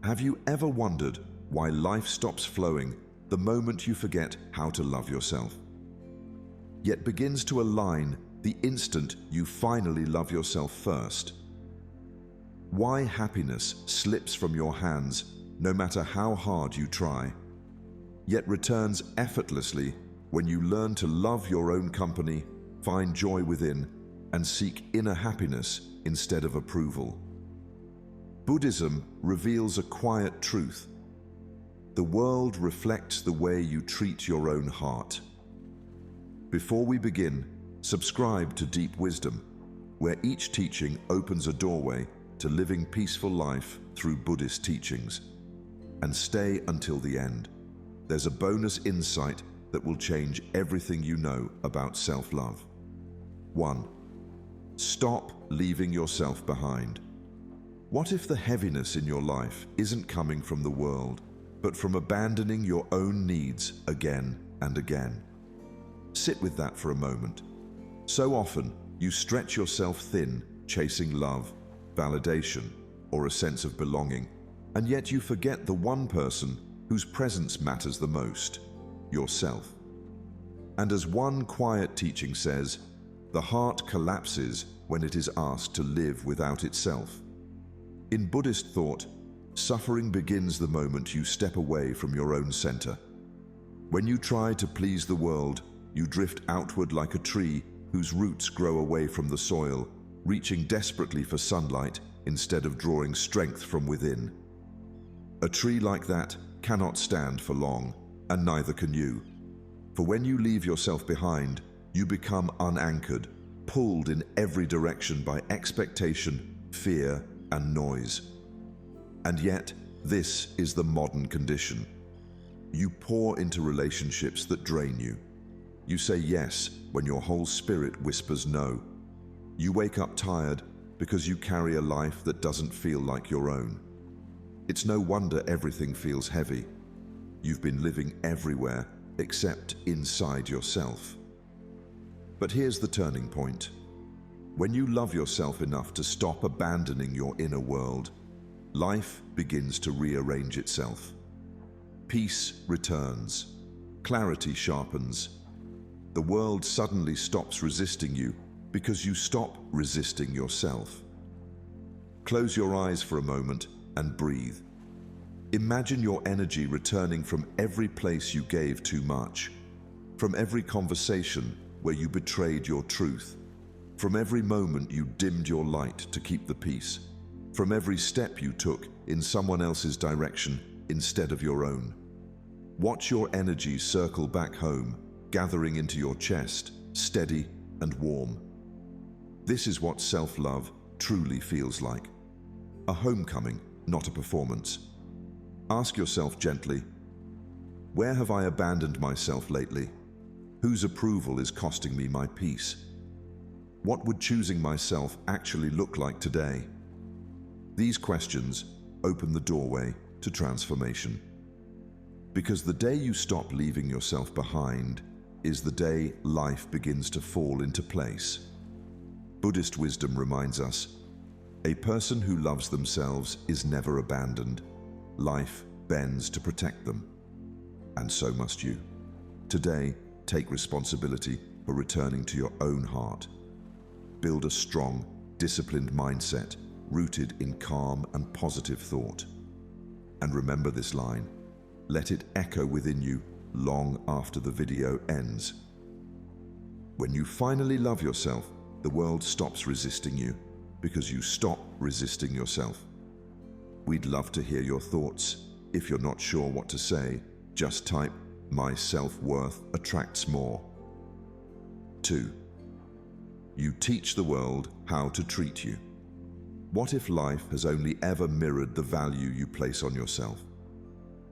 Have you ever wondered why life stops flowing the moment you forget how to love yourself, yet begins to align the instant you finally love yourself first? Why happiness slips from your hands no matter how hard you try, yet returns effortlessly when you learn to love your own company, find joy within, and seek inner happiness instead of approval? Buddhism reveals a quiet truth. The world reflects the way you treat your own heart. Before we begin, subscribe to Deep Wisdom, where each teaching opens a doorway to living peaceful life through Buddhist teachings. And stay until the end. There's a bonus insight that will change everything you know about self-love. 1. Stop leaving yourself behind. What if the heaviness in your life isn't coming from the world, but from abandoning your own needs again and again? Sit with that for a moment. So often, you stretch yourself thin, chasing love, validation, or a sense of belonging, and yet you forget the one person whose presence matters the most, yourself. And as one quiet teaching says, the heart collapses when it is asked to live without itself. In Buddhist thought, suffering begins the moment you step away from your own center. When you try to please the world, you drift outward like a tree whose roots grow away from the soil, reaching desperately for sunlight instead of drawing strength from within. A tree like that cannot stand for long, and neither can you. For when you leave yourself behind, you become unanchored, pulled in every direction by expectation, fear, and noise. And yet, this is the modern condition. You pour into relationships that drain you. You say yes when your whole spirit whispers no. You wake up tired because you carry a life that doesn't feel like your own. It's no wonder everything feels heavy. You've been living everywhere except inside yourself. But here's the turning point. When you love yourself enough to stop abandoning your inner world, life begins to rearrange itself. Peace returns. Clarity sharpens. The world suddenly stops resisting you because you stop resisting yourself. Close your eyes for a moment and breathe. Imagine your energy returning from every place you gave too much, from every conversation where you betrayed your truth, from every moment you dimmed your light to keep the peace, from every step you took in someone else's direction instead of your own. Watch your energy circle back home, gathering into your chest, steady and warm. This is what self-love truly feels like. A homecoming, not a performance. Ask yourself gently, where have I abandoned myself lately? Whose approval is costing me my peace? What would choosing myself actually look like today? These questions open the doorway to transformation. Because the day you stop leaving yourself behind is the day life begins to fall into place. Buddhist wisdom reminds us, a person who loves themselves is never abandoned. Life bends to protect them. And so must you. Today, take responsibility for returning to your own heart. Build a strong, disciplined mindset rooted in calm and positive thought. And remember this line, let it echo within you long after the video ends. When you finally love yourself, the world stops resisting you because you stop resisting yourself. We'd love to hear your thoughts. If you're not sure what to say, just type, "My self-worth attracts more." 2. You teach the world how to treat you. What if life has only ever mirrored the value you place on yourself?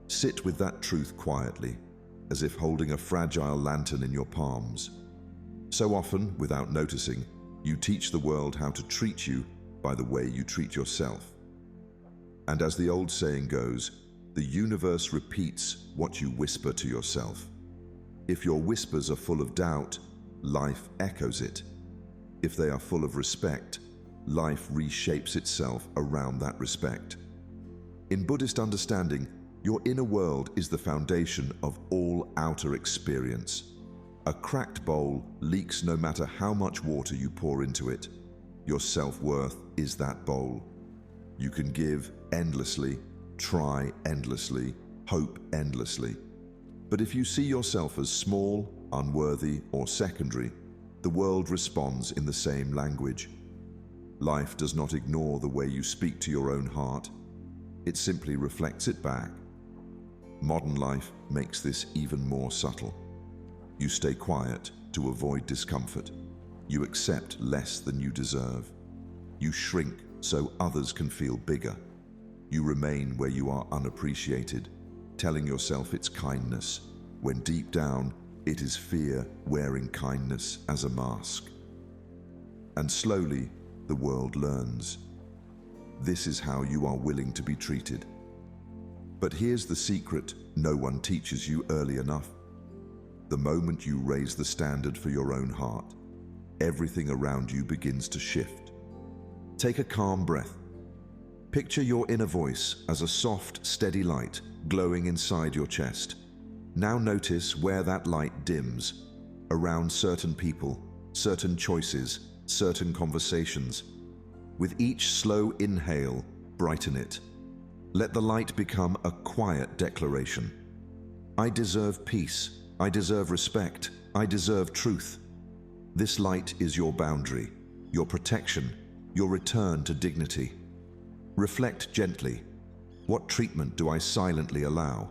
Sit with that truth quietly, as if holding a fragile lantern in your palms. So often, without noticing, you teach the world how to treat you by the way you treat yourself. And as the old saying goes, the universe repeats what you whisper to yourself. If your whispers are full of doubt, life echoes it. If they are full of respect, life reshapes itself around that respect. In Buddhist understanding, your inner world is the foundation of all outer experience. A cracked bowl leaks no matter how much water you pour into it. Your self-worth is that bowl. You can give endlessly, try endlessly, hope endlessly. But if you see yourself as small, unworthy, or secondary, the world responds in the same language. Life does not ignore the way you speak to your own heart. It simply reflects it back. Modern life makes this even more subtle. You stay quiet to avoid discomfort. You accept less than you deserve. You shrink so others can feel bigger. You remain where you are unappreciated, telling yourself it's kindness, when deep down it is fear wearing kindness as a mask. And slowly, the world learns. This is how you are willing to be treated. But here's the secret no one teaches you early enough. The moment you raise the standard for your own heart, everything around you begins to shift. Take a calm breath. Picture your inner voice as a soft, steady light glowing inside your chest. Now notice where that light dims, around certain people, certain choices, certain conversations. With each slow inhale, brighten it. Let the light become a quiet declaration. I deserve peace. I deserve respect. I deserve truth. This light is your boundary, your protection, your return to dignity. Reflect gently. What treatment do I silently allow?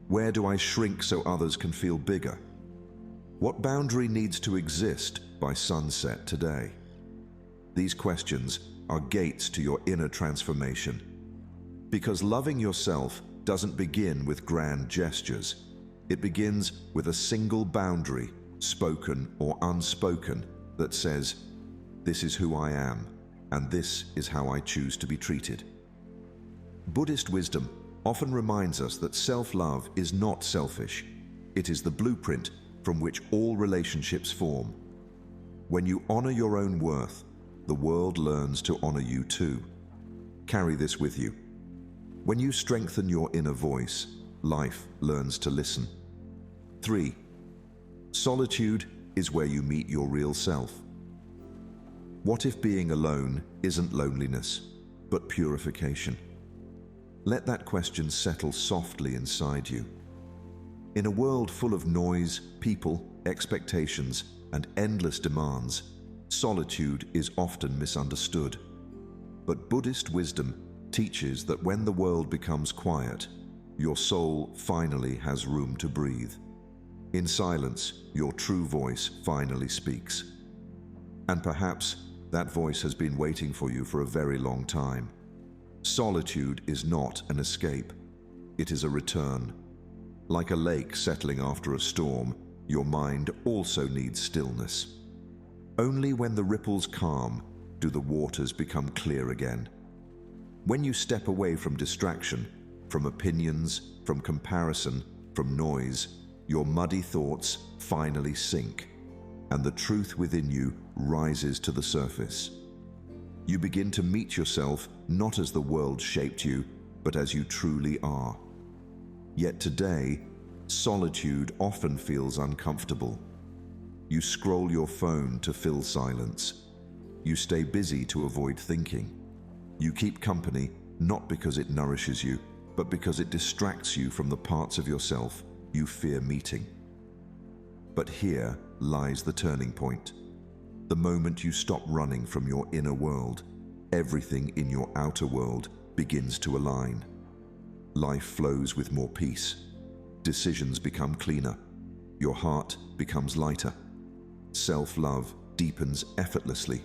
Where do I shrink so others can feel bigger? What boundary needs to exist by sunset today? These questions are gates to your inner transformation. Because loving yourself doesn't begin with grand gestures. It begins with a single boundary, spoken or unspoken, that says, "This is who I am, and this is how I choose to be treated." Buddhist wisdom often reminds us that self-love is not selfish. It is the blueprint from which all relationships form. When you honor your own worth, the world learns to honor you too. Carry this with you. When you strengthen your inner voice, life learns to listen. 3. Solitude is where you meet your real self. What if being alone isn't loneliness, but purification? Let that question settle softly inside you. In a world full of noise, people, expectations, and endless demands, solitude is often misunderstood. But Buddhist wisdom teaches that when the world becomes quiet, your soul finally has room to breathe. In silence, your true voice finally speaks. And perhaps that voice has been waiting for you for a very long time. Solitude is not an escape. It is a return. Like a lake settling after a storm, your mind also needs stillness. Only when the ripples calm do the waters become clear again. When you step away from distraction, from opinions, from comparison, from noise, your muddy thoughts finally sink, and the truth within you rises to the surface. You begin to meet yourself not as the world shaped you, but as you truly are. Yet today, solitude often feels uncomfortable. You scroll your phone to fill silence. You stay busy to avoid thinking. You keep company not because it nourishes you, but because it distracts you from the parts of yourself you fear meeting. But here lies the turning point. The moment you stop running from your inner world, everything in your outer world begins to align. Life flows with more peace. Decisions become cleaner. Your heart becomes lighter. Self-love deepens effortlessly.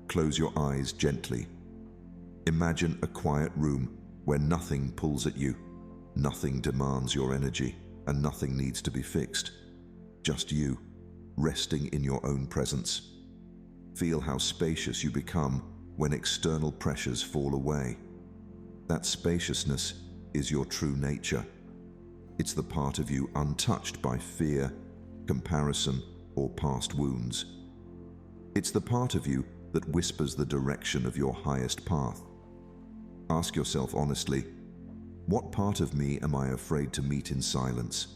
Close your eyes gently. Imagine a quiet room where nothing pulls at you, nothing demands your energy, and nothing needs to be fixed. Just you, resting in your own presence. Feel how spacious you become when external pressures fall away. That spaciousness is your true nature. It's the part of you untouched by fear, comparison, or past wounds. It's the part of you that whispers the direction of your highest path. Ask yourself honestly, What part of me am I afraid to meet in silence?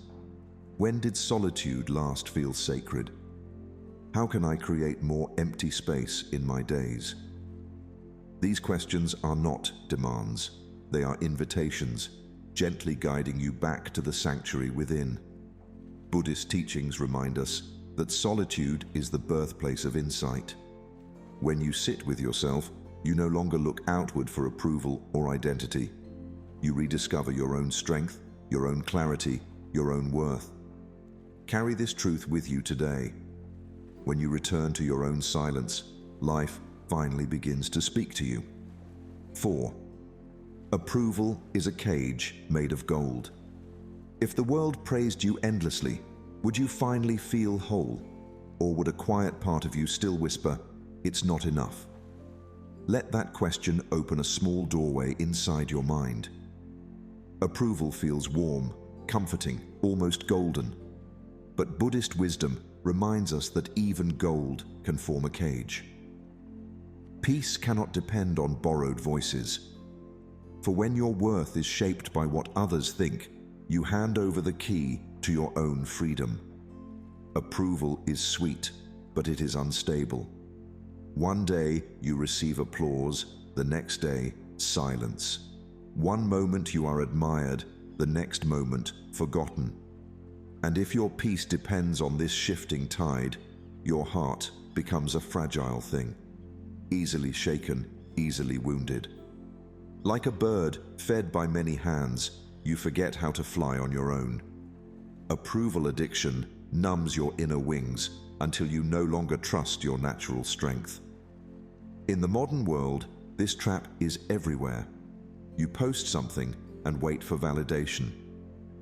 When did solitude last feel sacred? How can I create more empty space in my days? These questions are not demands. They are invitations, gently guiding you back to the sanctuary within. Buddhist teachings remind us that solitude is the birthplace of insight. When you sit with yourself, you no longer look outward for approval or identity. You rediscover your own strength, your own clarity, your own worth. Carry this truth with you today. When you return to your own silence, life finally begins to speak to you. 4. Approval is a cage made of gold. If the world praised you endlessly, would you finally feel whole? Or would a quiet part of you still whisper, "It's not enough"? Let that question open a small doorway inside your mind. Approval feels warm, comforting, almost golden. But Buddhist wisdom reminds us that even gold can form a cage. Peace cannot depend on borrowed voices. For when your worth is shaped by what others think, you hand over the key to your own freedom. Approval is sweet, but it is unstable. One day you receive applause, the next day silence. One moment you are admired, the next moment forgotten. And if your peace depends on this shifting tide, your heart becomes a fragile thing, easily shaken, easily wounded. Like a bird fed by many hands, you forget how to fly on your own. Approval addiction numbs your inner wings until you no longer trust your natural strength. In the modern world, this trap is everywhere. You post something and wait for validation.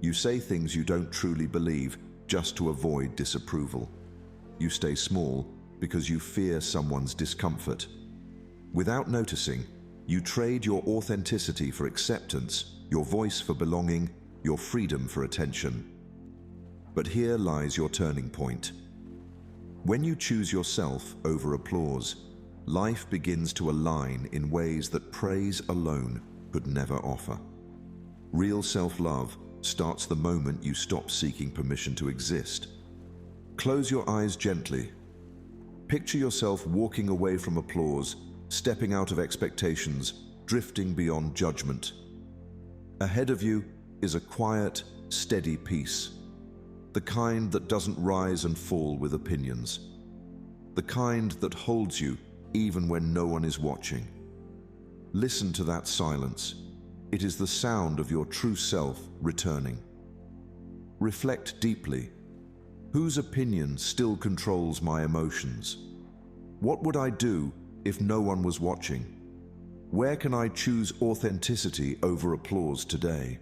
You say things you don't truly believe just to avoid disapproval. You stay small because you fear someone's discomfort. Without noticing, you trade your authenticity for acceptance, your voice for belonging, your freedom for attention. But here lies your turning point. When you choose yourself over applause, life begins to align in ways that praise alone could never offer. Real self-love starts the moment you stop seeking permission to exist. Close your eyes gently. Picture yourself walking away from applause, stepping out of expectations, drifting beyond judgment. Ahead of you is a quiet, steady peace. The kind that doesn't rise and fall with opinions. The kind that holds you even when no one is watching. Listen to that silence. It is the sound of your true self returning. Reflect deeply. Whose opinion still controls my emotions? What would I do if no one was watching? Where can I choose authenticity over applause today?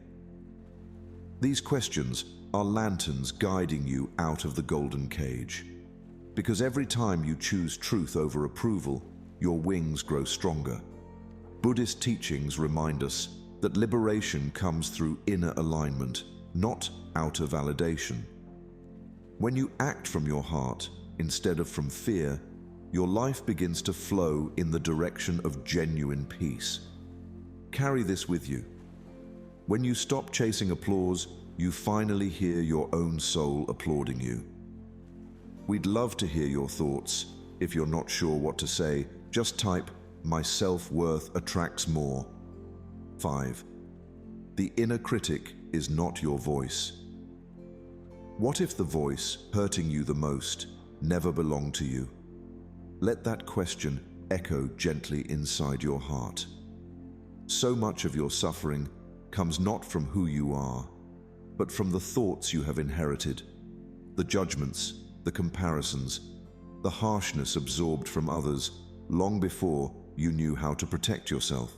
These questions are lanterns guiding you out of the golden cage. Because every time you choose truth over approval, your wings grow stronger. Buddhist teachings remind us that liberation comes through inner alignment, not outer validation. When you act from your heart instead of from fear, your life begins to flow in the direction of genuine peace. Carry this with you. When you stop chasing applause, you finally hear your own soul applauding you. We'd love to hear your thoughts. If you're not sure what to say, just type, "My self-worth attracts more." 5. The inner critic is not your voice. What if the voice hurting you the most never belonged to you? Let that question echo gently inside your heart. So much of your suffering comes not from who you are, but from the thoughts you have inherited, the judgments, the comparisons, the harshness absorbed from others long before you knew how to protect yourself.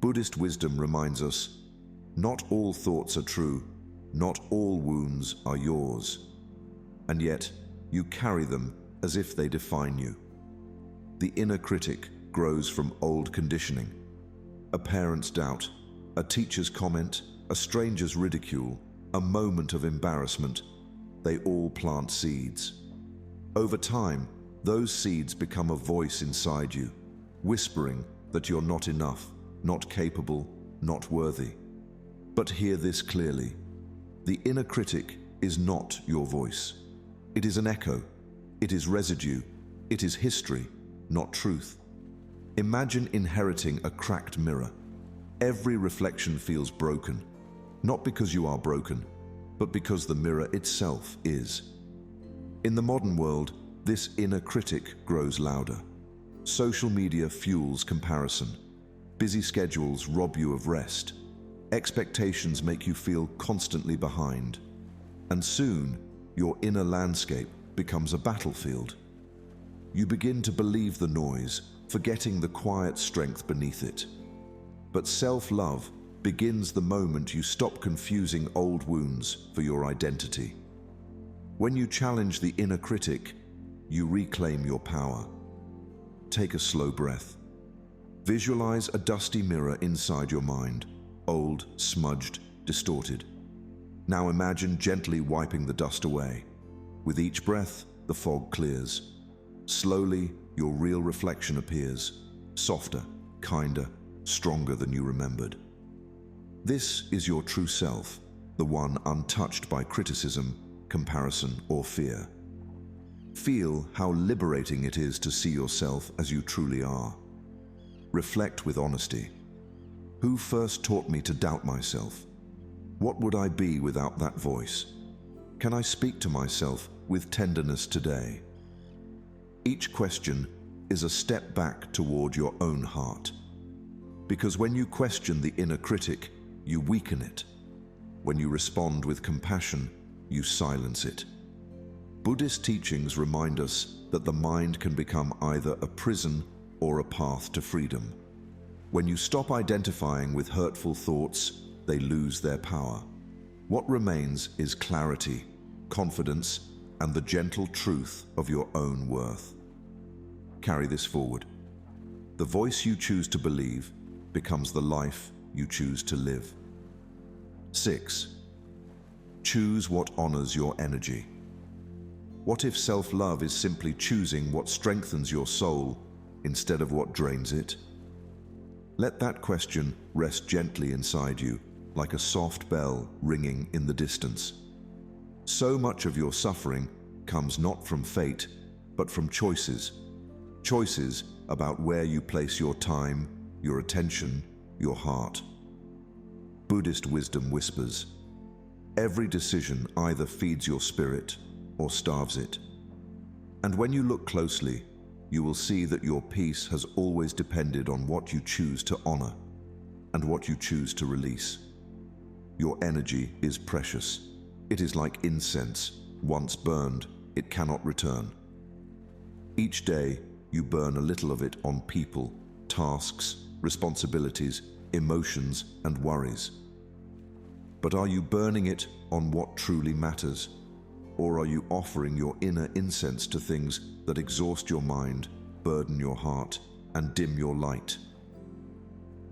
Buddhist wisdom reminds us, not all thoughts are true, not all wounds are yours, and yet you carry them as if they define you. The inner critic grows from old conditioning. A parent's doubt, a teacher's comment, a stranger's ridicule, a moment of embarrassment, they all plant seeds. Over time, those seeds become a voice inside you, whispering that you're not enough, not capable, not worthy. But hear this clearly. The inner critic is not your voice. It is an echo. It is residue. It is history, not truth. Imagine inheriting a cracked mirror. Every reflection feels broken, not because you are broken, but because the mirror itself is. In the modern world, this inner critic grows louder. Social media fuels comparison. Busy schedules rob you of rest. Expectations make you feel constantly behind. And soon, your inner landscape becomes a battlefield. You begin to believe the noise, forgetting the quiet strength beneath it. But self-love begins the moment you stop confusing old wounds for your identity. When you challenge the inner critic, you reclaim your power. Take a slow breath. Visualize a dusty mirror inside your mind, old, smudged, distorted. Now imagine gently wiping the dust away. With each breath, the fog clears. Slowly, your real reflection appears, softer, kinder, stronger than you remembered. This is your true self, the one untouched by criticism, comparison, or fear. Feel how liberating it is to see yourself as you truly are. Reflect with honesty. Who first taught me to doubt myself? What would I be without that voice? Can I speak to myself with tenderness today? Each question is a step back toward your own heart. Because when you question the inner critic, you weaken it. When you respond with compassion, you silence it. Buddhist teachings remind us that the mind can become either a prison or a path to freedom. When you stop identifying with hurtful thoughts, they lose their power. What remains is clarity, confidence, and the gentle truth of your own worth. Carry this forward. The voice you choose to believe becomes the life you choose to live. 6. Choose what honors your energy. What if self-love is simply choosing what strengthens your soul instead of what drains it? Let that question rest gently inside you, like a soft bell ringing in the distance. So much of your suffering comes not from fate, but from choices. Choices about where you place your time, your attention, your heart. Buddhist wisdom whispers, every decision either feeds your spirit or starves it. And when you look closely, you will see that your peace has always depended on what you choose to honor and what you choose to release. Your energy is precious. It is like incense. Once burned, it cannot return. Each day, you burn a little of it on people, tasks, responsibilities, emotions, and worries. But are you burning it on what truly matters? Or are you offering your inner incense to things that exhaust your mind, burden your heart, and dim your light?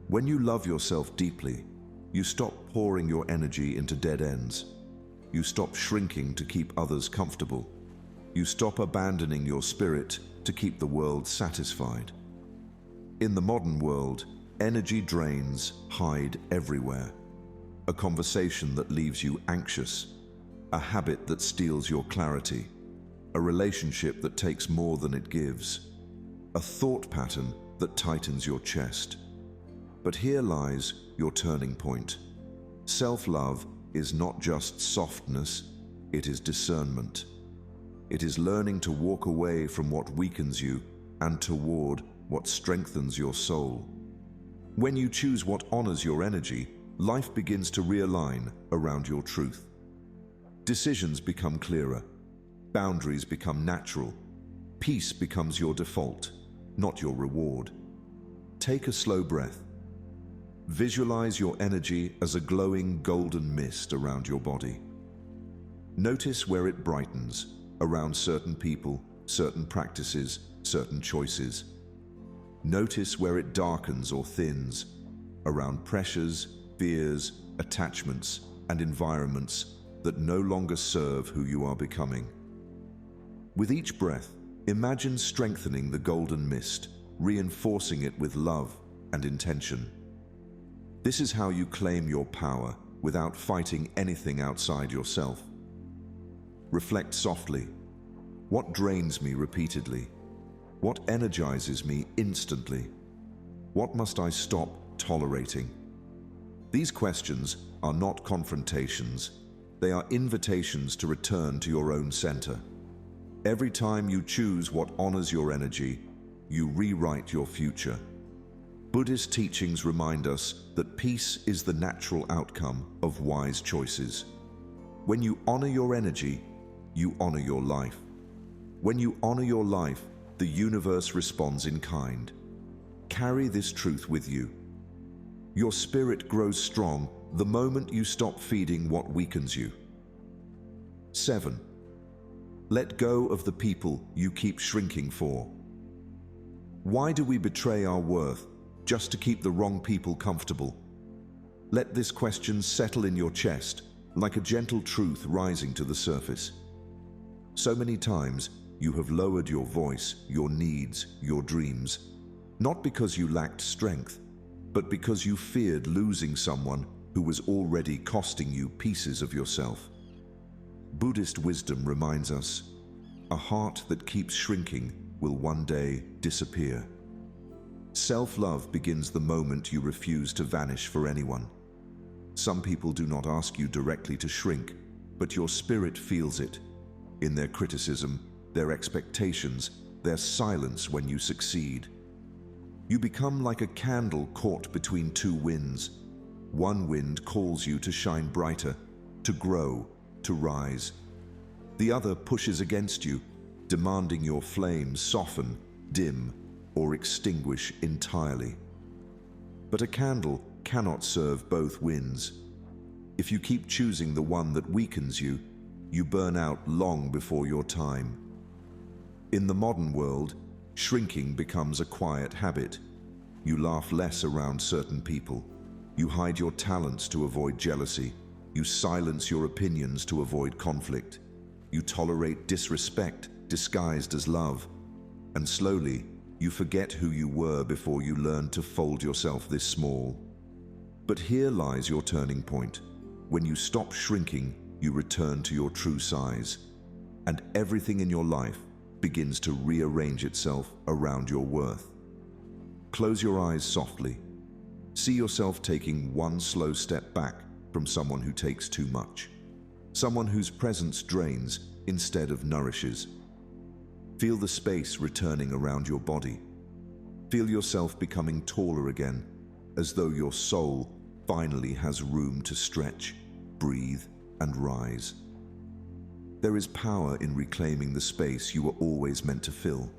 When you love yourself deeply, you stop pouring your energy into dead ends. You stop shrinking to keep others comfortable. You stop abandoning your spirit to keep the world satisfied. In the modern world, energy drains hide everywhere. A conversation that leaves you anxious, a habit that steals your clarity, a relationship that takes more than it gives, a thought pattern that tightens your chest. But here lies your turning point. Self-love is not just softness, it is discernment. It is learning to walk away from what weakens you and toward what strengthens your soul. When you choose what honors your energy, life begins to realign around your truth. Decisions become clearer. Boundaries become natural. Peace becomes your default, not your reward. Take a slow breath. Visualize your energy as a glowing golden mist around your body. Notice where it brightens, around certain people, certain practices, certain choices. Notice where it darkens or thins, around pressures, fears, attachments, and environments that no longer serve who you are becoming. With each breath, imagine strengthening the golden mist, reinforcing it with love and intention. This is how you claim your power, without fighting anything outside yourself. Reflect softly. What drains me repeatedly? What energizes me instantly? What must I stop tolerating? These questions are not confrontations. They are invitations to return to your own center. Every time you choose what honors your energy, you rewrite your future. Buddhist teachings remind us that peace is the natural outcome of wise choices. When you honor your energy, you honor your life. When you honor your life, the universe responds in kind. Carry this truth with you. Your spirit grows strong the moment you stop feeding what weakens you. 7. Let go of the people you keep shrinking for. Why do we betray our worth just to keep the wrong people comfortable? Let this question settle in your chest like a gentle truth rising to the surface. So many times you have lowered your voice, your needs, your dreams, not because you lacked strength, but because you feared losing someone who was already costing you pieces of yourself. Buddhist wisdom reminds us, a heart that keeps shrinking will one day disappear. Self-love begins the moment you refuse to vanish for anyone. Some people do not ask you directly to shrink, but your spirit feels it. In their criticism, their expectations, their silence when you succeed. You become like a candle caught between two winds. One wind calls you to shine brighter, to grow, to rise. The other pushes against you, demanding your flame soften, dim, or extinguish entirely. But a candle cannot serve both winds. If you keep choosing the one that weakens you, you burn out long before your time. In the modern world, shrinking becomes a quiet habit. You laugh less around certain people. You hide your talents to avoid jealousy. You silence your opinions to avoid conflict. You tolerate disrespect disguised as love. And slowly, you forget who you were before you learned to fold yourself this small. But here lies your turning point. When you stop shrinking, you return to your true size. And everything in your life begins to rearrange itself around your worth. Close your eyes softly. See yourself taking one slow step back from someone who takes too much. Someone whose presence drains instead of nourishes. Feel the space returning around your body. Feel yourself becoming taller again, as though your soul finally has room to stretch, breathe, and rise. There is power in reclaiming the space you were always meant to fill.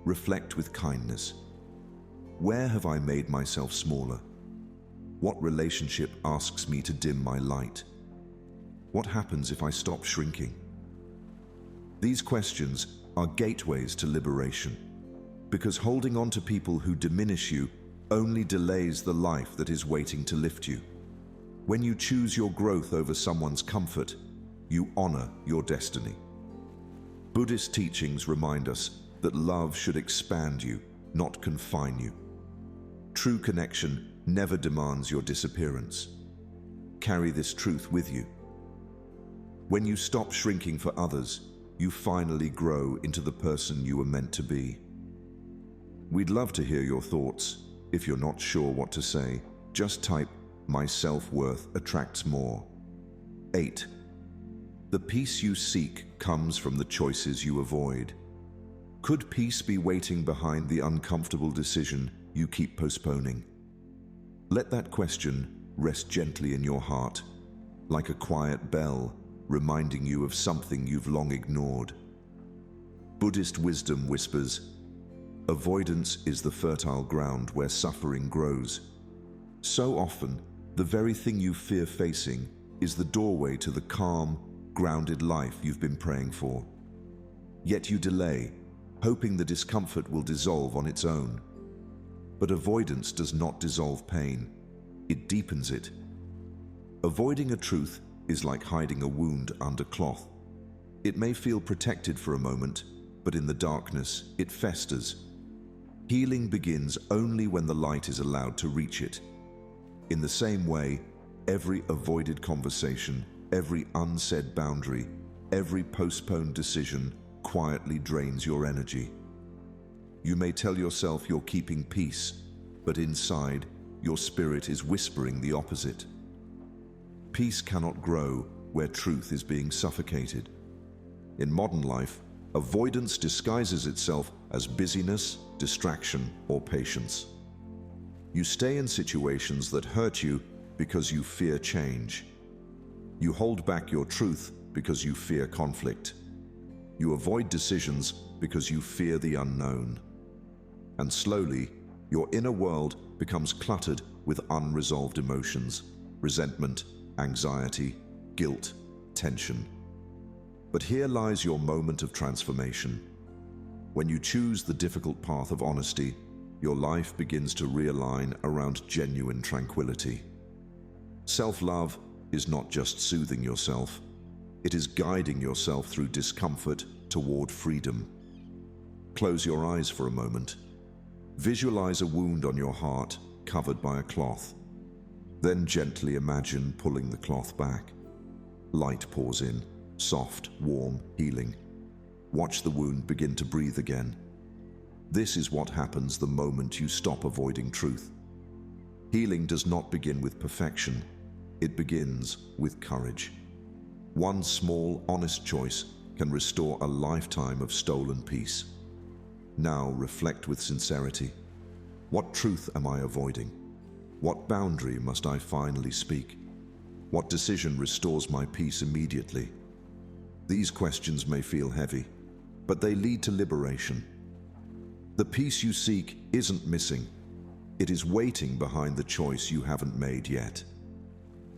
Reflect with kindness. Where have I made myself smaller? What relationship asks me to dim my light? What happens if I stop shrinking? These questions are gateways to liberation, because holding on to people who diminish you only delays the life that is waiting to lift you. When you choose your growth over someone's comfort, you honor your destiny. Buddhist teachings remind us that love should expand you, not confine you. True connection never demands your disappearance. Carry this truth with you. When you stop shrinking for others, you finally grow into the person you were meant to be. We'd love to hear your thoughts. If you're not sure what to say, just type, "My self-worth attracts more." 8. The peace you seek comes from the choices you avoid. Could peace be waiting behind the uncomfortable decision you keep postponing? Let that question rest gently in your heart, like a quiet bell reminding you of something you've long ignored. Buddhist wisdom whispers, avoidance is the fertile ground where suffering grows. So often, the very thing you fear facing is the doorway to the calm, grounded life you've been praying for. Yet you delay, hoping the discomfort will dissolve on its own. But avoidance does not dissolve pain, it deepens it. Avoiding a truth is like hiding a wound under cloth. It may feel protected for a moment, but in the darkness, it festers. Healing begins only when the light is allowed to reach it. In the same way, every avoided conversation, every unsaid boundary, every postponed decision quietly drains your energy. You may tell yourself you're keeping peace, but inside, your spirit is whispering the opposite. Peace cannot grow where truth is being suffocated. In modern life, avoidance disguises itself as busyness, distraction, or patience. You stay in situations that hurt you because you fear change. You hold back your truth because you fear conflict. You avoid decisions because you fear the unknown. And slowly, your inner world becomes cluttered with unresolved emotions, resentment, anxiety, guilt, tension. But here lies your moment of transformation. When you choose the difficult path of honesty, your life begins to realign around genuine tranquility. Self-love is not just soothing yourself, it is guiding yourself through discomfort toward freedom. Close your eyes for a moment. Visualize a wound on your heart covered by a cloth. Then gently imagine pulling the cloth back. Light pours in, soft, warm, healing. Watch the wound begin to breathe again. This is what happens the moment you stop avoiding truth. Healing does not begin with perfection. It begins with courage. One small, honest choice can restore a lifetime of stolen peace. Now reflect with sincerity. What truth am I avoiding? What boundary must I finally speak? What decision restores my peace immediately? These questions may feel heavy, but they lead to liberation. The peace you seek isn't missing. It is waiting behind the choice you haven't made yet.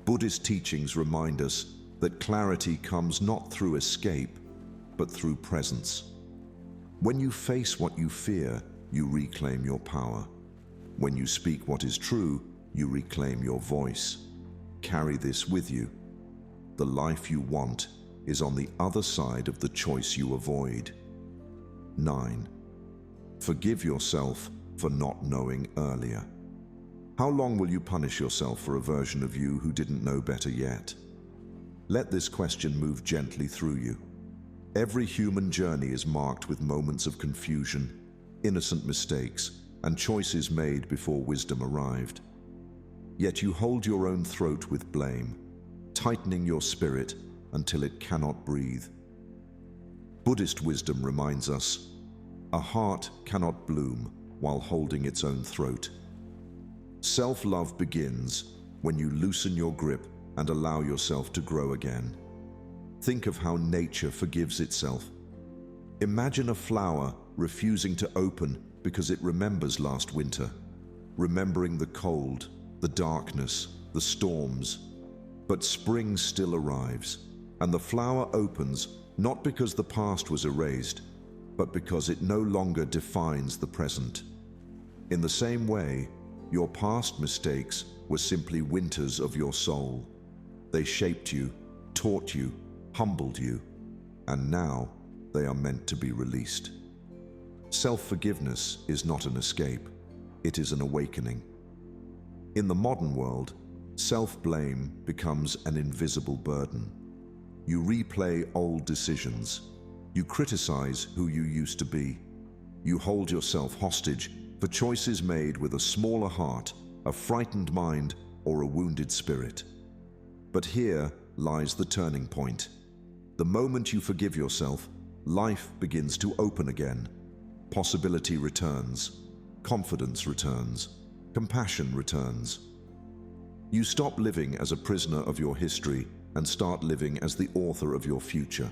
Buddhist teachings remind us that clarity comes not through escape, but through presence. When you face what you fear, you reclaim your power. When you speak what is true, you reclaim your voice. Carry this with you. The life you want is on the other side of the choice you avoid. 9. Forgive yourself for not knowing earlier. How long will you punish yourself for a version of you who didn't know better yet? Let this question move gently through you. Every human journey is marked with moments of confusion, innocent mistakes, and choices made before wisdom arrived. Yet you hold your own throat with blame, tightening your spirit until it cannot breathe. Buddhist wisdom reminds us, a heart cannot bloom while holding its own throat. Self-love begins when you loosen your grip and allow yourself to grow again. Think of how nature forgives itself. Imagine a flower refusing to open because it remembers last winter, remembering the cold, the darkness, the storms. But spring still arrives, and the flower opens not because the past was erased, but because it no longer defines the present. In the same way, your past mistakes were simply winters of your soul. They shaped you, taught you, humbled you, and now they are meant to be released. Self-forgiveness is not an escape, it is an awakening. In the modern world, self-blame becomes an invisible burden. You replay old decisions. You criticize who you used to be. You hold yourself hostage for choices made with a smaller heart, a frightened mind, or a wounded spirit. But here lies the turning point. The moment you forgive yourself, life begins to open again. Possibility returns, confidence returns, compassion returns. You stop living as a prisoner of your history and start living as the author of your future.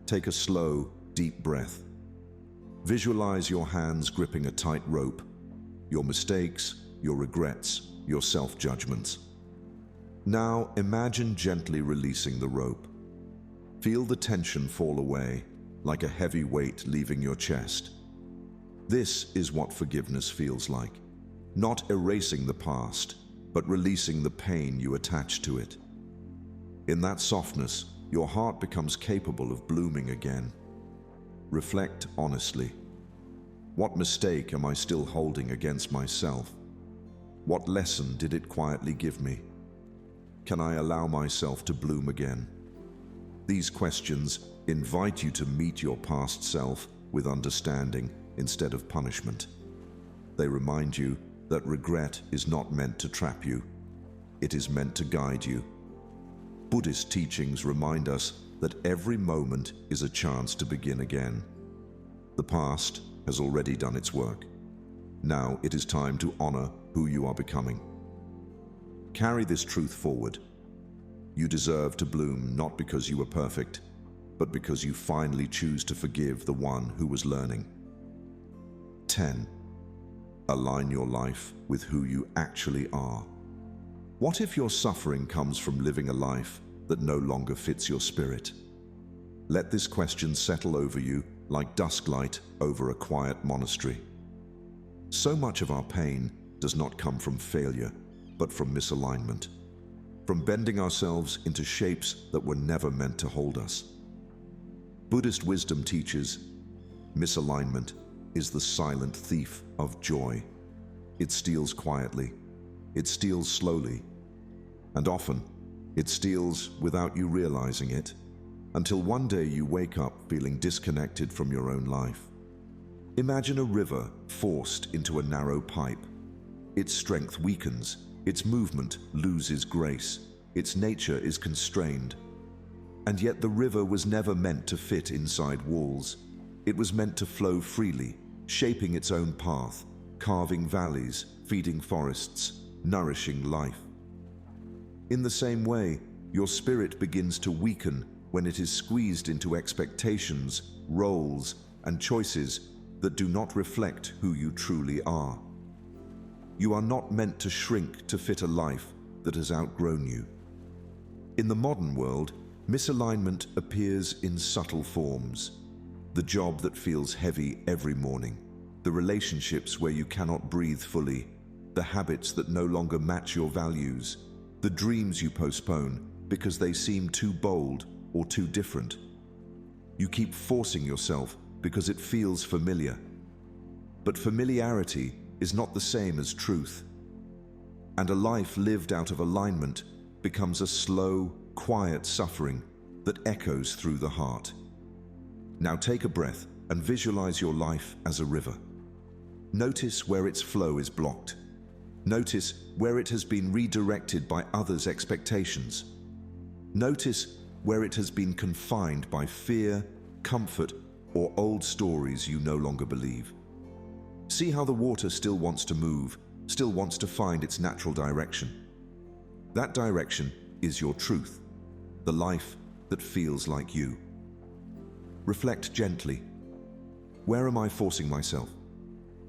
Take a slow, deep breath. Visualize your hands gripping a tight rope, your mistakes, your regrets, your self-judgments. Now imagine gently releasing the rope. Feel the tension fall away, like a heavy weight leaving your chest. This is what forgiveness feels like. Not erasing the past, but releasing the pain you attach to it. In that softness, your heart becomes capable of blooming again. Reflect honestly. What mistake am I still holding against myself? What lesson did it quietly give me? can I allow myself to bloom again? These questions invite you to meet your past self with understanding instead of punishment. They remind you that regret is not meant to trap you. It is meant to guide you. Buddhist teachings remind us that every moment is a chance to begin again. The past has already done its work. Now it is time to honor who you are becoming. Carry this truth forward. You deserve to bloom not because you were perfect, but because you finally choose to forgive the one who was learning. 10. Align your life with who you actually are. What if your suffering comes from living a life that no longer fits your spirit? Let this question settle over you like dusklight over a quiet monastery. So much of our pain does not come from failure, but from misalignment, from bending ourselves into shapes that were never meant to hold us. Buddhist wisdom teaches, misalignment is the silent thief of joy. It steals quietly, it steals slowly, and often it steals without you realizing it, until one day you wake up feeling disconnected from your own life. Imagine a river forced into a narrow pipe. Its strength weakens, its movement loses grace, its nature is constrained. And yet the river was never meant to fit inside walls. It was meant to flow freely, shaping its own path, carving valleys, feeding forests, nourishing life. In the same way, your spirit begins to weaken when it is squeezed into expectations, roles, and choices that do not reflect who you truly are. You are not meant to shrink to fit a life that has outgrown you. In the modern world, misalignment appears in subtle forms. The job that feels heavy every morning, the relationships where you cannot breathe fully, the habits that no longer match your values, the dreams you postpone because they seem too bold or too different. You keep forcing yourself because it feels familiar. But familiarity is not the same as truth. And a life lived out of alignment becomes a slow, quiet suffering that echoes through the heart. Now take a breath and visualize your life as a river. Notice where its flow is blocked. Notice where it has been redirected by others' expectations. Notice where it has been confined by fear, comfort, or old stories you no longer believe. See how the water still wants to move, still wants to find its natural direction. That direction is your truth, the life that feels like you. Reflect gently. Where am I forcing myself?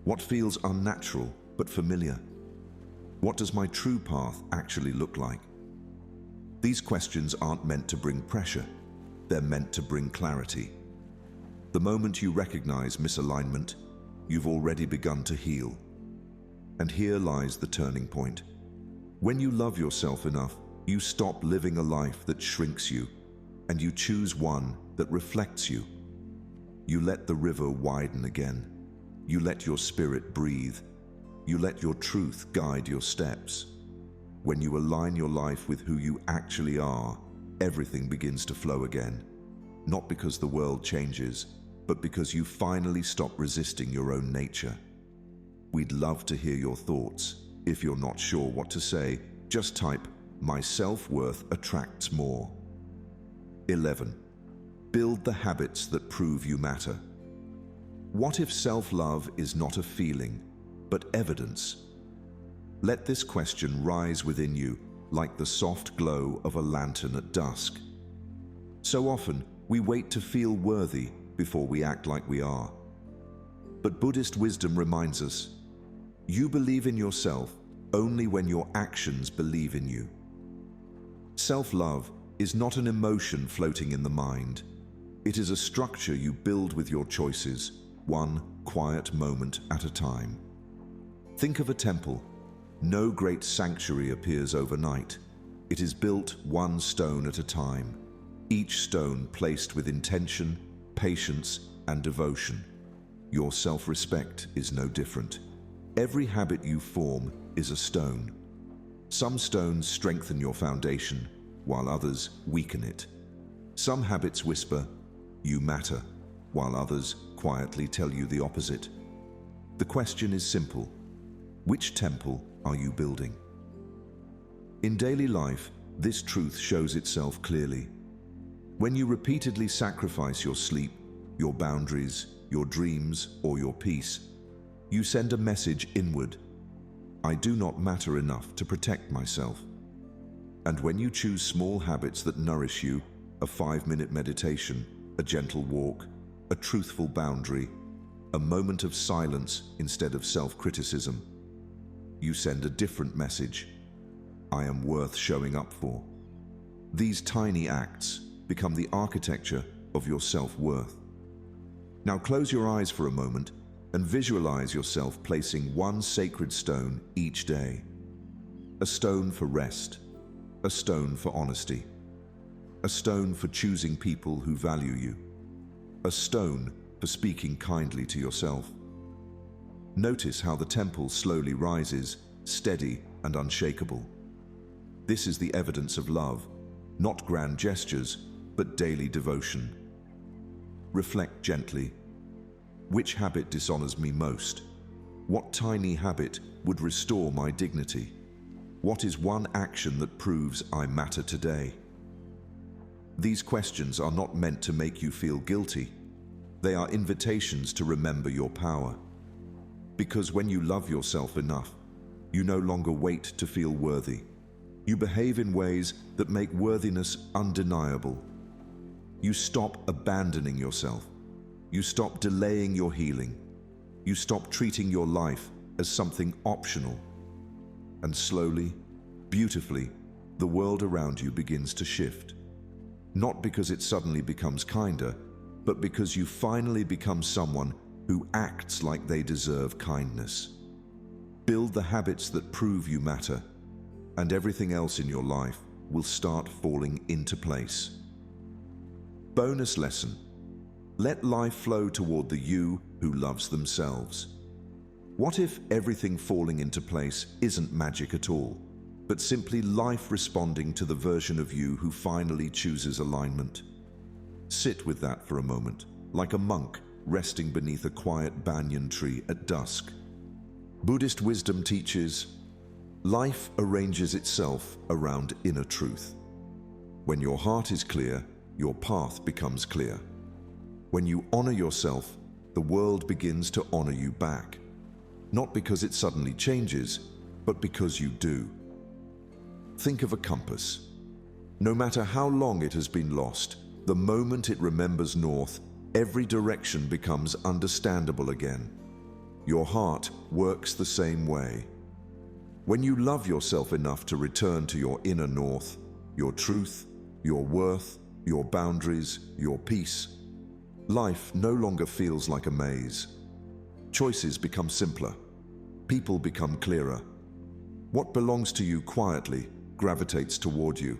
What feels unnatural but familiar? What does my true path actually look like? These questions aren't meant to bring pressure. They're meant to bring clarity. The moment you recognize misalignment, you've already begun to heal. And here lies the turning point. When you love yourself enough, you stop living a life that shrinks you, and you choose one that reflects you. You let the river widen again. You let your spirit breathe. You let your truth guide your steps. When you align your life with who you actually are, everything begins to flow again. Not because the world changes, but because you finally stop resisting your own nature. We'd love to hear your thoughts. If you're not sure what to say, just type, "My self-worth attracts more." 11. Build the habits that prove you matter. What if self-love is not a feeling, but evidence? Let this question rise within you like the soft glow of a lantern at dusk. So often, we wait to feel worthy before we act like we are. But Buddhist wisdom reminds us, you believe in yourself only when your actions believe in you. Self-love is not an emotion floating in the mind. It is a structure you build with your choices, one quiet moment at a time. Think of a temple. No great sanctuary appears overnight. It is built one stone at a time, each stone placed with intention, patience, and devotion. Your self-respect is no different. Every habit you form is a stone. Some stones strengthen your foundation, while others weaken it. Some habits whisper, "You matter," while others quietly tell you the opposite. The question is simple: which temple are you building? In daily life, this truth shows itself clearly. When you repeatedly sacrifice your sleep, your boundaries, your dreams, or your peace, you send a message inward: I do not matter enough to protect myself. And when you choose small habits that nourish you, a 5-minute meditation, a gentle walk, a truthful boundary, a moment of silence instead of self-criticism, you send a different message: I am worth showing up for. These tiny acts become the architecture of your self-worth. Now close your eyes for a moment and visualize yourself placing one sacred stone each day. A stone for rest, a stone for honesty, a stone for choosing people who value you, a stone for speaking kindly to yourself. Notice how the temple slowly rises, steady and unshakable. This is the evidence of love, not grand gestures, but daily devotion. Reflect gently. Which habit dishonors me most? What tiny habit would restore my dignity? What is one action that proves I matter today? These questions are not meant to make you feel guilty. They are invitations to remember your power. Because when you love yourself enough, you no longer wait to feel worthy. You behave in ways that make worthiness undeniable. You stop abandoning yourself. You stop delaying your healing. You stop treating your life as something optional. And slowly, beautifully, the world around you begins to shift. Not because it suddenly becomes kinder, but because you finally become someone who acts like they deserve kindness. Build the habits that prove you matter, and everything else in your life will start falling into place. Bonus lesson: let life flow toward the you who loves themselves. What if everything falling into place isn't magic at all, but simply life responding to the version of you who finally chooses alignment? Sit with that for a moment, like a monk resting beneath a quiet banyan tree at dusk. Buddhist wisdom teaches, life arranges itself around inner truth. When your heart is clear, your path becomes clear. When you honor yourself, the world begins to honor you back. Not because it suddenly changes, but because you do. Think of a compass. No matter how long it has been lost, the moment it remembers north, every direction becomes understandable again. Your heart works the same way. When you love yourself enough to return to your inner north, your truth, your worth, your boundaries, your peace, life no longer feels like a maze. Choices become simpler. People become clearer. What belongs to you quietly gravitates toward you,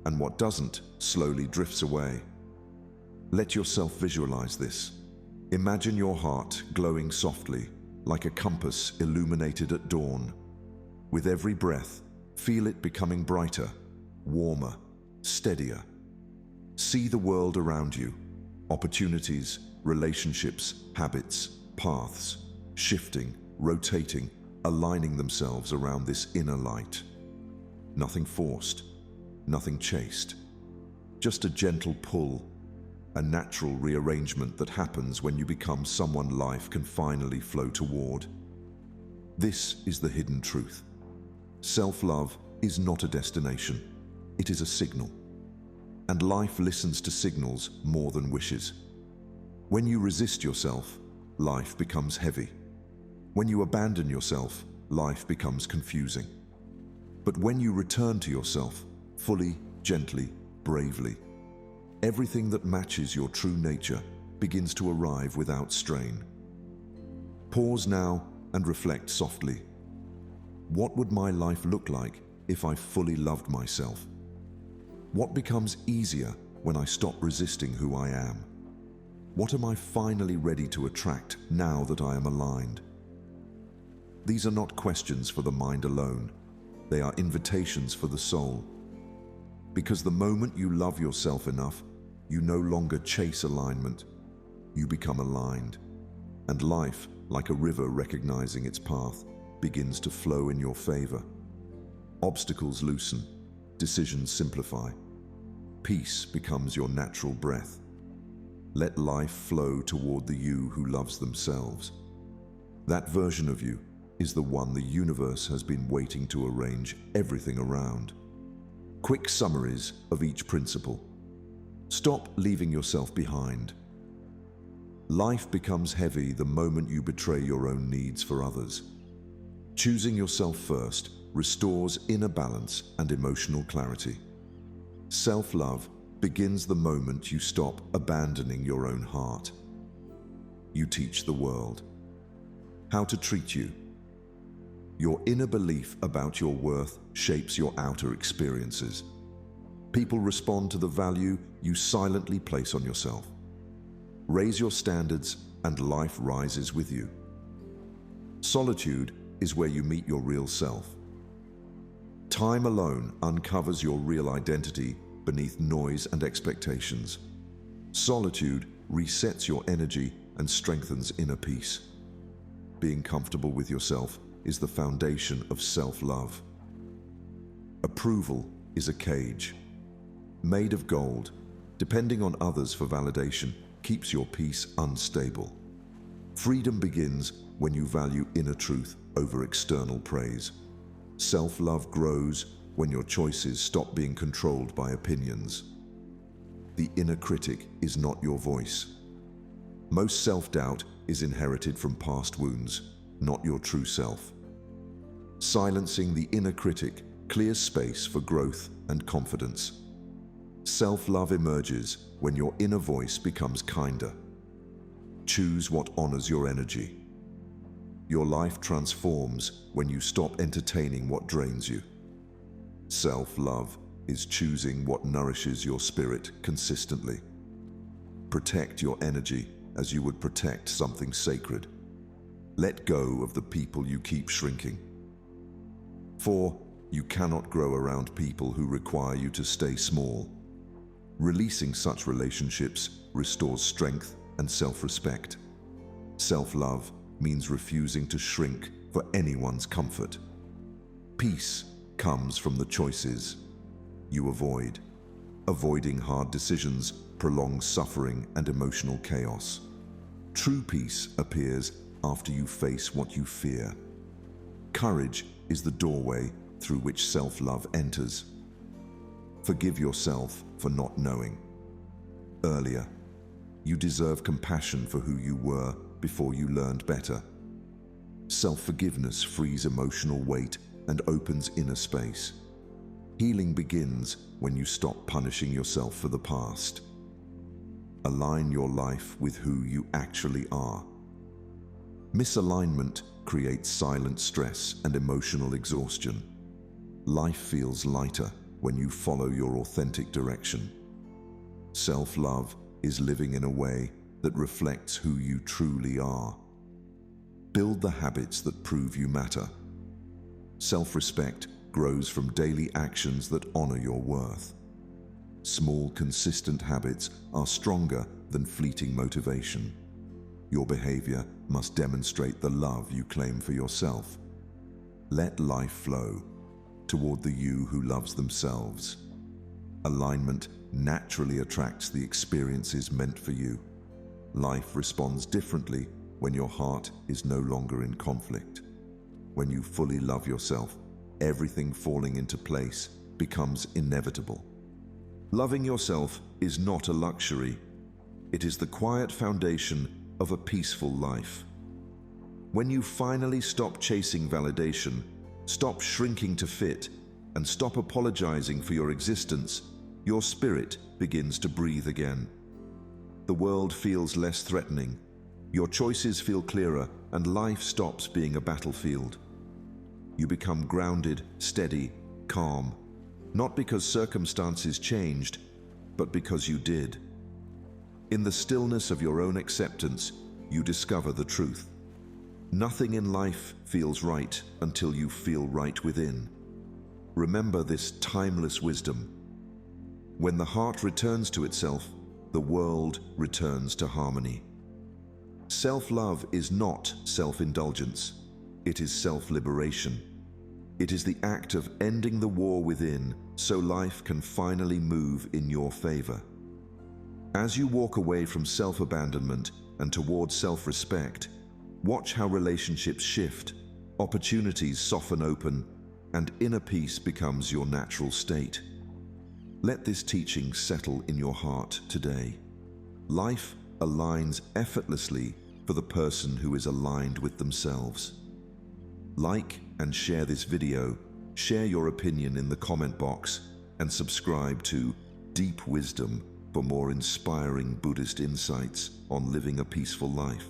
and what doesn't slowly drifts away. Let yourself visualize this. Imagine your heart glowing softly, like a compass illuminated at dawn. With every breath, feel it becoming brighter, warmer, steadier. See the world around you. Opportunities, relationships, habits, paths, shifting, rotating, aligning themselves around this inner light. Nothing forced, nothing chased. Just a gentle pull, a natural rearrangement that happens when you become someone life can finally flow toward. This is the hidden truth. Self-love is not a destination, it is a signal. And life listens to signals more than wishes. When you resist yourself, life becomes heavy. When you abandon yourself, life becomes confusing. But when you return to yourself, fully, gently, bravely, everything that matches your true nature begins to arrive without strain. Pause now and reflect softly. What would my life look like if I fully loved myself? What becomes easier when I stop resisting who I am? What am I finally ready to attract now that I am aligned? These are not questions for the mind alone. They are invitations for the soul. Because the moment you love yourself enough, you no longer chase alignment. You become aligned. And life, like a river recognizing its path, begins to flow in your favor. Obstacles loosen, decisions simplify. Peace becomes your natural breath. Let life flow toward the you who loves themselves. That version of you is the one the universe has been waiting to arrange everything around. Quick summaries of each principle. Stop leaving yourself behind. Life becomes heavy the moment you betray your own needs for others. Choosing yourself first restores inner balance and emotional clarity. Self-love begins the moment you stop abandoning your own heart. You teach the world how to treat you. Your inner belief about your worth shapes your outer experiences. People respond to the value you silently place on yourself. Raise your standards and life rises with you. Solitude is where you meet your real self. Time alone uncovers your real identity beneath noise and expectations. Solitude resets your energy and strengthens inner peace. Being comfortable with yourself is the foundation of self-love. Approval is a cage. Made of gold, depending on others for validation keeps your peace unstable. Freedom begins when you value inner truth over external praise. Self-love grows when your choices stop being controlled by opinions. The inner critic is not your voice. Most self-doubt is inherited from past wounds, not your true self. Silencing the inner critic clears space for growth and confidence. Self-love emerges when your inner voice becomes kinder. Choose what honors your energy. Your life transforms when you stop entertaining what drains you. Self-love is choosing what nourishes your spirit consistently. Protect your energy as you would protect something sacred. Let go of the people you keep shrinking. For you cannot grow around people who require you to stay small. Releasing such relationships restores strength and self-respect. Self-love means refusing to shrink for anyone's comfort. Peace comes from the choices you avoid. Avoiding hard decisions prolongs suffering and emotional chaos. True peace appears after you face what you fear. Courage is the doorway through which self-love enters. Forgive yourself for not knowing earlier. You deserve compassion for who you were before you learned better. Self-forgiveness frees emotional weight and opens inner space. Healing begins when you stop punishing yourself for the past. Align your life with who you actually are. Misalignment creates silent stress and emotional exhaustion. Life feels lighter when you follow your authentic direction. Self-love is living in a way that reflects who you truly are. Build the habits that prove you matter. Self-respect grows from daily actions that honor your worth. Small, consistent habits are stronger than fleeting motivation. Your behavior must demonstrate the love you claim for yourself. Let life flow toward the you who loves themselves. Alignment naturally attracts the experiences meant for you. Life responds differently when your heart is no longer in conflict. When you fully love yourself, everything falling into place becomes inevitable. Loving yourself is not a luxury. It is the quiet foundation of a peaceful life. When you finally stop chasing validation, stop shrinking to fit, and stop apologizing for your existence, your spirit begins to breathe again. The world feels less threatening, your choices feel clearer, and life stops being a battlefield. You become grounded, steady, calm, not because circumstances changed, but because you did. In the stillness of your own acceptance, you discover the truth. Nothing in life feels right until you feel right within. remember this timeless wisdom. When the heart returns to itself, the world returns to harmony. Self-love is not self-indulgence. It is self-liberation. It is the act of ending the war within so life can finally move in your favor. As you walk away from self-abandonment and towards self-respect, watch how relationships shift, opportunities soften open, and inner peace becomes your natural state. Let this teaching settle in your heart today. Life aligns effortlessly for the person who is aligned with themselves. Like and share this video, share your opinion in the comment box, and subscribe to Deep Wisdom for more inspiring Buddhist insights on living a peaceful life.